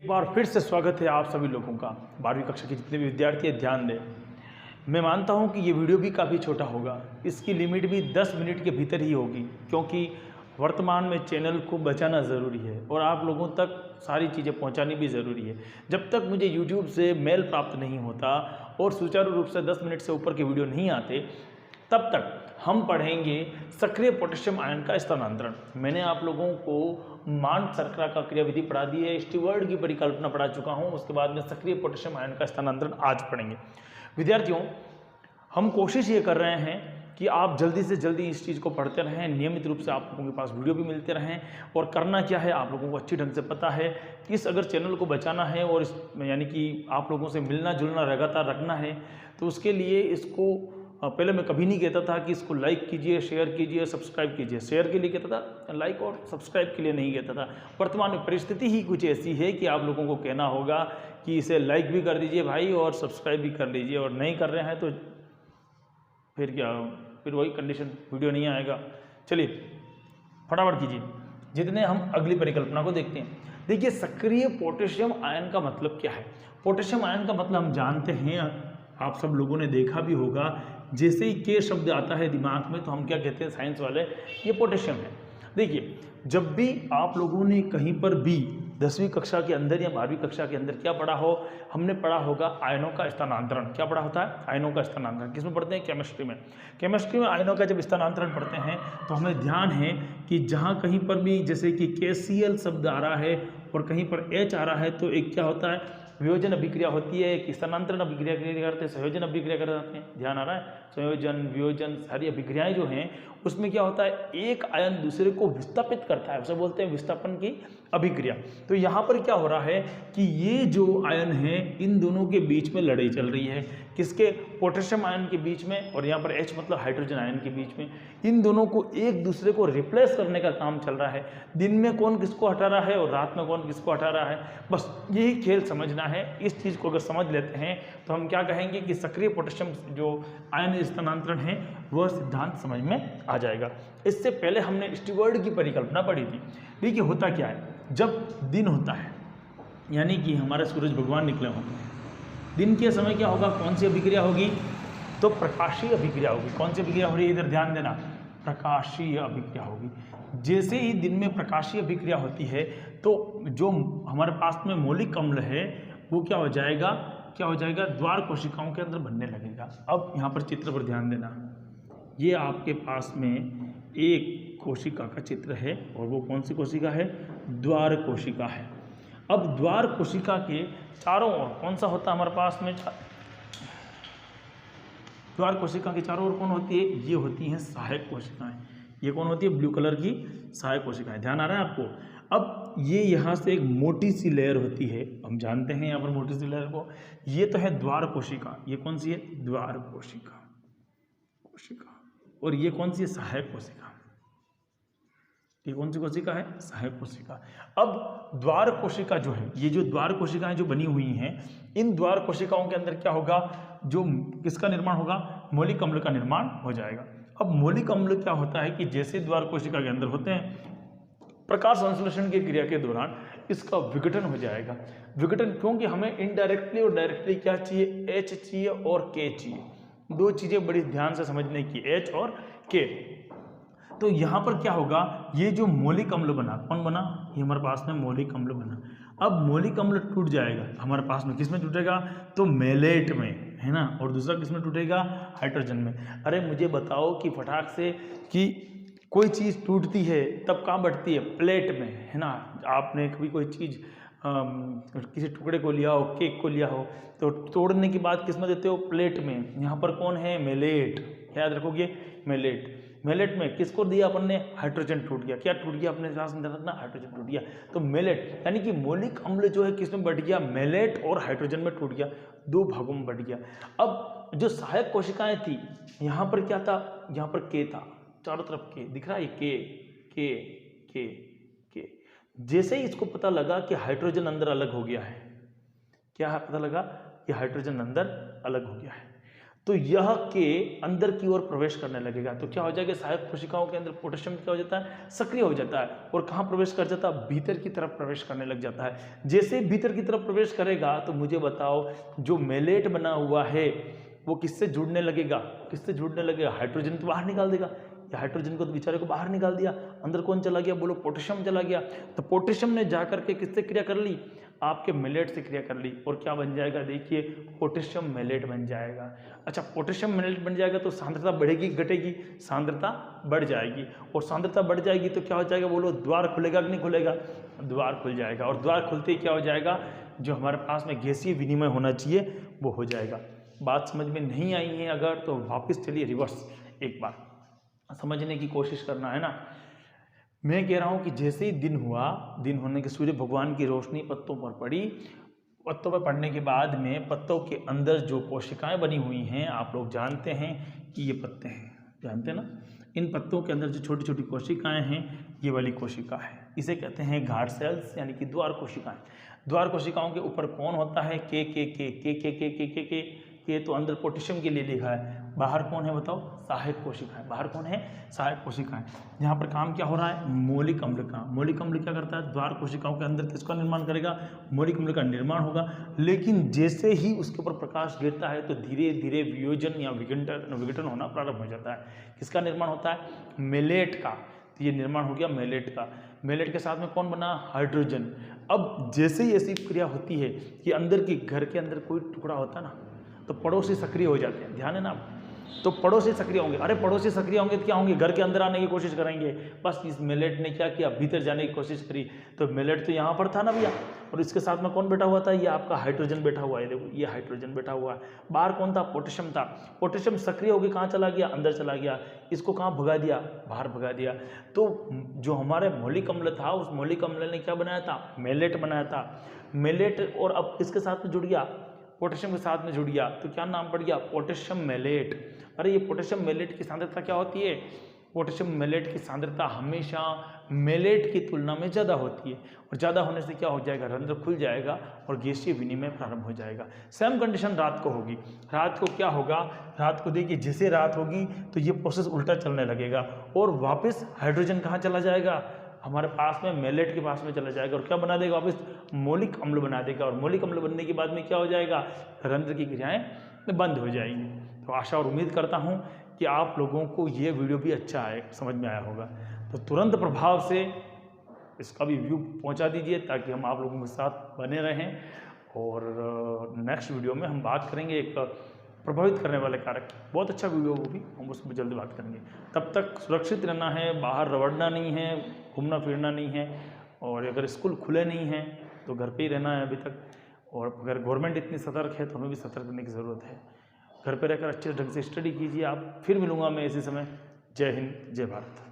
एक बार फिर से स्वागत है आप सभी लोगों का। 12वीं कक्षा के जितने भी विद्यार्थी हैं ध्यान दें। मैं मानता हूं कि ये वीडियो भी काफ़ी छोटा होगा, इसकी लिमिट भी 10 मिनट के भीतर ही होगी, क्योंकि वर्तमान में चैनल को बचाना ज़रूरी है और आप लोगों तक सारी चीज़ें पहुंचानी भी ज़रूरी है। जब तक मुझे यूट्यूब से मेल प्राप्त नहीं होता और सुचारू रूप से 10 मिनट से ऊपर के वीडियो नहीं आते, तब तक हम पढ़ेंगे सक्रिय पोटेशियम आयन का स्थानांतरण। मैंने आप लोगों को मान शर्करा का क्रियाविधि पढ़ा दी है, स्टीवर्ड की परिकल्पना पढ़ा चुका हूं, उसके बाद में सक्रिय पोटेशियम आयन का स्थानांतरण आज पढ़ेंगे। विद्यार्थियों, हम कोशिश ये कर रहे हैं कि आप जल्दी से जल्दी इस चीज़ को पढ़ते रहें, नियमित रूप से आप लोगों के पास वीडियो भी मिलते रहें। और करना क्या है, आप लोगों को अच्छी ढंग से पता है कि इस अगर चैनल को बचाना है और इस यानी कि आप लोगों से मिलना जुलना लगातार रखना है, तो उसके लिए इसको पहले मैं कभी नहीं कहता था कि इसको लाइक कीजिए, शेयर कीजिए, सब्सक्राइब कीजिए। शेयर के लिए कहता था, लाइक और सब्सक्राइब के लिए नहीं कहता था। वर्तमान में परिस्थिति ही कुछ ऐसी है कि आप लोगों को कहना होगा कि इसे लाइक भी कर दीजिए भाई और सब्सक्राइब भी कर लीजिए, और नहीं कर रहे हैं तो फिर क्या, फिर वही कंडीशन, वीडियो नहीं आएगा। चलिए फटाफट कीजिए, जितने हम अगली परिकल्पना को देखते हैं। देखिए, सक्रिय पोटेशियम आयन का मतलब क्या है। पोटेशियम आयन का मतलब हम जानते हैं, आप सब लोगों ने देखा भी होगा, जैसे ही के शब्द आता है दिमाग में तो हम क्या कहते हैं साइंस वाले, ये पोटेशियम है। देखिए, जब भी आप लोगों ने कहीं पर भी 10वीं कक्षा के अंदर या 12वीं कक्षा के अंदर क्या पढ़ा हो, हमने पढ़ा होगा आयनों का स्थानांतरण। क्या पढ़ा होता है? आयनों का स्थानांतरण। किसमें पढ़ते हैं? केमिस्ट्री में। केमिस्ट्री में आयनों का जब स्थानांतरण पढ़ते हैं तो हमें ध्यान है कि जहाँ कहीं पर भी जैसे कि KCl शब्द आ रहा है और कहीं पर H आ रहा है, तो एक क्या होता है, वियोजन अभिक्रिया होती है, एक स्थानांतरण अभिक्रिया करते हैं, संयोजन अभिक्रिया कर जाते हैं। ध्यान आ रहा है? संयोजन, वियोजन, सारी अभिक्रियाएं जो हैं उसमें क्या होता है, एक आयन दूसरे को विस्थापित करता है, उसे बोलते हैं विस्थापन की अभिक्रिया। तो यहाँ पर क्या हो रहा है कि ये जो आयन है इन दोनों के बीच में लड़ाई चल रही है। किसके? पोटेशियम आयन के बीच में, और यहाँ पर H मतलब हाइड्रोजन आयन के बीच में। इन दोनों को एक दूसरे को रिप्लेस करने का काम चल रहा है। दिन में कौन किसको हटा रहा है और रात में कौन किसको हटा रहा है, बस यही खेल समझना है। इस चीज़ को अगर समझ लेते हैं तो हम क्या कहेंगे कि सक्रिय पोटेशियम जो आयन स्थानांतरण है वह सिद्धांत समझ में आ जाएगा। इससे पहले हमने स्टीवर्ड की परिकल्पना पढ़ी थी। देखिए, होता क्या है, जब दिन होता है यानी कि हमारे सूरज भगवान निकले हों, दिन के समय क्या होगा, कौन सी अभिक्रिया होगी, तो प्रकाशीय अभिक्रिया होगी। कौन सी अभिक्रिया हो रही है, इधर ध्यान देना, प्रकाशीय अभिक्रिया होगी। जैसे ही दिन में प्रकाशीय अभिक्रिया होती है तो जो हमारे पास में मौलिक अम्ल है वो क्या हो जाएगा, द्वार कोशिकाओं के अंदर बनने लगेगा। अब यहाँ पर चित्र पर ध्यान देना, ये आपके पास में एक कोशिका का चित्र है और वो कौन सी कोशिका है, द्वार कोशिका है। अब द्वार कोशिका के चारों ओर कौन सा होता है हमारे पास में, द्वार कोशिका के चारों ओर कौन होती है, ये होती हैं सहायक कोशिकाएं। ये कौन होती है, ब्लू कलर की सहायक कोशिकाएं। ध्यान आ रहा है आपको? अब ये यहाँ से एक मोटी सी लेयर होती है, हम जानते हैं यहाँ पर मोटी सी लेयर को, ये तो है द्वार कोशिका। ये कौन सी है, द्वार कोशिका। और ये कौन सी है, सहायक कोशिका। ये कौन सी कोशिका है, सहायक कोशिका। अब द्वार कोशिका जो है, ये जो द्वार कोशिकाएं जो बनी हुई हैं, इन द्वार कोशिकाओं के अंदर क्या होगा, जो किसका निर्माण होगा, मौलिक अम्ल का निर्माण हो जाएगा। अब मौलिक अम्ल क्या होता है कि जैसे द्वार कोशिका के अंदर होते हैं, प्रकाश संश्लेषण की क्रिया के दौरान इसका विघटन हो जाएगा। विघटन क्योंकि हमें इनडायरेक्टली और डायरेक्टली क्या चाहिए, H चाहिए और K चाहिए। दो चीजें बड़ी ध्यान से समझने की, H और K। तो यहाँ पर क्या होगा, ये जो मौलिक अम्ल बना, कौन बना, ये हमारे पास में मौलिक अम्ल बना। अब मौलिक अम्ल टूट जाएगा हमारे पास में, किस में टूटेगा, तो मेलेट में, है ना, और दूसरा किस में टूटेगा, हाइड्रोजन में। अरे मुझे बताओ कि फटाक से कि कोई चीज़ टूटती है तब कहाँ बढ़ती है, प्लेट में, है ना। आपने कभी कोई चीज़ किसी टुकड़े को लिया हो, केक को लिया हो, तो तोड़ने के बाद किस में देते हो, प्लेट में। यहाँ पर कौन है, मेलेट, याद रखोगे, मेलेट। मेलेट में किसको दिया अपन ने, हाइड्रोजन टूट गया। क्या टूट गया, अपने साथ रखना, हाइड्रोजन टूट गया। तो मेलेट यानी कि मौलिक अम्ल जो है किस में बढ़ गया, मेलेट और हाइड्रोजन में टूट गया, दो भागों में बढ़ गया। अब जो सहायक कोशिकाएं थी, यहाँ पर क्या था, यहाँ पर के था, चारों तरफ के दिख रहा है, के। जैसे ही इसको पता लगा कि हाइड्रोजन अंदर अलग हो गया है, क्या पता लगा कि हाइड्रोजन अंदर अलग हो गया है, तो यह के अंदर की ओर प्रवेश करने लगेगा। तो क्या हो जाएगा, सहायक कोशिकाओं के अंदर पोटेशियम क्या हो जाता है, सक्रिय हो जाता है और कहाँ प्रवेश कर जाता है, भीतर की तरफ प्रवेश करने लग जाता है। जैसे भीतर की तरफ प्रवेश करेगा तो मुझे बताओ जो मेलेट बना हुआ है वो किससे जुड़ने लगेगा, किससे जुड़ने लगेगा, हाइड्रोजन तो बाहर निकाल देगा। या हाइड्रोजन को तो बेचारे को बाहर निकाल दिया, अंदर कौन चला गया, बोलो पोटेशियम चला गया। तो पोटेशियम ने जाकर के किससे क्रिया कर ली, आपके मेलेट से क्रिया कर ली और क्या बन जाएगा, देखिए पोटेशियम मेलेट बन जाएगा। अच्छा, पोटेशियम मेलेट बन जाएगा तो सांद्रता बढ़ेगी घटेगी, सांद्रता बढ़ जाएगी और सांद्रता बढ़ जाएगी तो क्या हो जाएगा, बोलो द्वार खुलेगा कि नहीं खुलेगा, द्वार खुल जाएगा और द्वार खुलते ही क्या हो जाएगा, जो हमारे पास में गैसीय विनिमय होना चाहिए वो हो जाएगा। बात समझ में नहीं आई है अगर तो वापस चलिए रिवर्स एक बार समझने की कोशिश करना है ना। मैं कह रहा हूँ कि जैसे ही दिन हुआ, दिन होने के सूर्य भगवान की रोशनी पत्तों पर पड़ी, पत्तों पर पड़ने के बाद में पत्तों के अंदर जो कोशिकाएं बनी हुई हैं, आप लोग जानते हैं कि ये पत्ते हैं, जानते हैं ना, इन पत्तों के अंदर जो छोटी छोटी कोशिकाएं हैं ये वाली कोशिका है, इसे कहते हैं गार्ड सेल्स यानी कि द्वार कोशिकाएं। द्वार कोशिकाओं के ऊपर कौन होता है, के तो अंदर पोटेशियम के लिए लिखा है, बाहर कौन है बताओ, सहायक कोशिकाएं। बाहर कौन है, सहायक कोशिकाएं। यहाँ पर काम क्या हो रहा है, मौलिक अम्ल का। मौलिक अम्ल क्या करता है, द्वार कोशिकाओं के अंदर किसका निर्माण करेगा, मौलिक अम्ल का निर्माण होगा। लेकिन जैसे ही उसके ऊपर प्रकाश गिरता है तो धीरे धीरे वियोजन या विघटन होना प्रारंभ हो जाता है। किसका निर्माण होता है, मेलेट का। तो ये निर्माण हो गया मेलेट का। मेलेट के साथ में कौन बना, हाइड्रोजन। अब जैसे ही ऐसी क्रिया होती है कि अंदर की घर के अंदर कोई टुकड़ा होता है ना, तो पड़ोसी सक्रिय हो जाते हैं, ध्यान है ना। तो पड़ोसी सक्रिय होंगे, अरे पड़ोसी सक्रिय होंगे तो क्या होंगे, घर के अंदर आने की कोशिश करेंगे। बस इस मेलेट ने क्या किया, भीतर जाने की कोशिश करी। तो मेलेट तो यहाँ पर था ना भैया, और इसके साथ में कौन बैठा हुआ था, ये आपका हाइड्रोजन बैठा हुआ है। देखो ये हाइड्रोजन बैठा हुआ है। बाहर कौन था, पोटेशियम था। पोटेशियम सक्रिय होकर कहाँ चला गया, अंदर चला गया। इसको कहाँ भगा दिया, बाहर भगा दिया। तो जो हमारे मौलिक अम्ल था, उस मौलिक अम्ल ने क्या बनाया था, मेलेट बनाया था। मेलेट और अब किसके साथ में जुड़ गया, पोटेशियम के साथ में जुड़ गया, तो क्या नाम पड़ गया, पोटेशियम मेलेट। अरे ये पोटेशियम मेलेट की सांद्रता क्या होती है, पोटेशियम मेलेट की सांद्रता हमेशा मेलेट की तुलना में ज़्यादा होती है और ज़्यादा होने से क्या हो जाएगा, रंध्र खुल जाएगा और गैसीय विनिमय प्रारंभ हो जाएगा। सेम कंडीशन रात को होगी। रात को क्या होगा, रात को देखिए जैसे रात होगी तो ये प्रोसेस उल्टा चलने लगेगा और वापस हाइड्रोजन कहाँ चला जाएगा, हमारे पास में मेलेट के पास में चला जाएगा और क्या बना देगा, वापस मौलिक अम्ल बना देगा। और मौलिक अम्ल बनने के बाद में क्या हो जाएगा, रंध्र की क्रियाएं बंद हो जाएंगी। तो आशा और उम्मीद करता हूं कि आप लोगों को ये वीडियो भी अच्छा आए, समझ में आया होगा। तो तुरंत प्रभाव से इसका भी व्यू पहुंचा दीजिए ताकि हम आप लोगों के साथ बने रहें। और नेक्स्ट वीडियो में हम बात करेंगे एक प्रभावित करने वाले कारक, बहुत अच्छा वीडियो वो भी, हम उसमें जल्दी बात करेंगे। तब तक सुरक्षित रहना है, बाहर रगड़ना नहीं है, घूमना फिरना नहीं है, और अगर स्कूल खुले नहीं हैं तो घर पे ही रहना है अभी तक। और अगर गवर्नमेंट इतनी सतर्क है तो हमें भी सतर्क रहने की ज़रूरत है। घर पे रहकर अच्छे ढंग से स्टडी कीजिए आप। फिर मिलूँगा मैं इसी समय। जय हिंद, जय भारत।